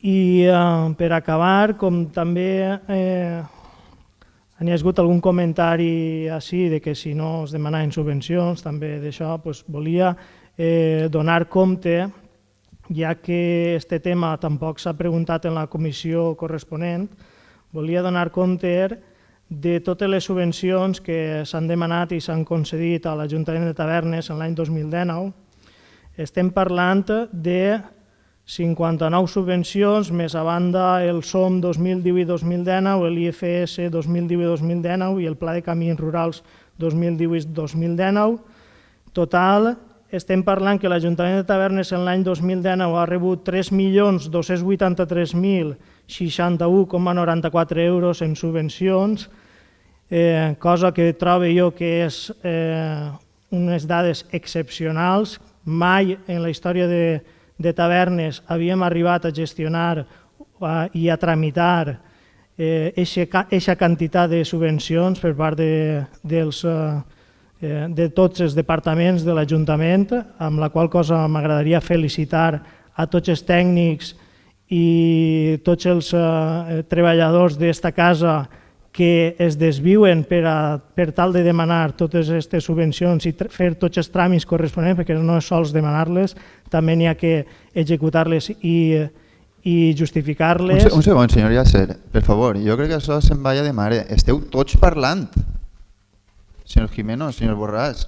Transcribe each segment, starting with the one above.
I per acabar, com també n'hi ha hagut algun comentari així de que si no es demanaven subvencions, també d'això volia donar compte, ja que aquest tema tampoc s'ha preguntat en la comissió corresponent, volia donar compte de totes les subvencions que s'han demanat i s'han concedit a l'Ajuntament de Tavernes en l'any 2019. Estem parlant de 59 subvencions, més a banda el SOM 2018-2019, l'IFS 2018-2019 i el Pla de Camins Rurals 2018-2019. Total, estem parlant que l'Ajuntament de Tavernes en l'any 2019 ha rebut 3.283.061,94 euros en subvencions, cosa que trobo jo que és unes dades excepcionals. Mai en la història de Tavernes havíem arribat a gestionar i a tramitar aquesta quantitat de subvencions per part de tots els departaments de l'Ajuntament, amb la qual cosa m'agradaria felicitar a tots els tècnics i tots els treballadors d'esta casa que es desviuen per tal de demanar totes aquestes subvencions i fer tots els tràmits corresponents, perquè no és sols demanar-les, també n'hi ha que executar-les i justificar-les. Un segon, senyor Yasser, per favor, jo crec que això se'n vaya de mare. Esteu tots parlant. Senyor Jimeno, senyor Borràs,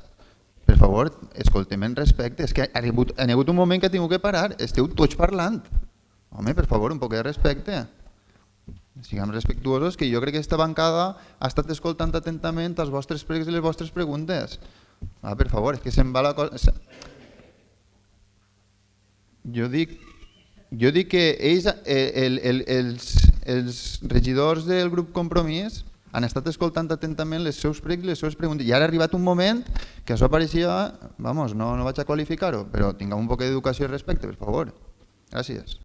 per favor, escoltem en respecte. És que ha hagut un moment que he tingut que parar. Esteu tots parlant. Home, per favor, un poc de respecte. Siguem respectuosos, que jo crec que aquesta bancada ha estat escoltant atentament els vostres pregs i les vostres preguntes. Per favor, és que se'n va la cosa... Jo dic que ells, els regidors del grup Compromís, han estat escoltant atentament les seus pregs i les seves preguntes. I ara ha arribat un moment que això pareixia... Vamos, no vaig a qualificar-ho, però tinguem un poc d'educació i respecte, per favor. Gràcies.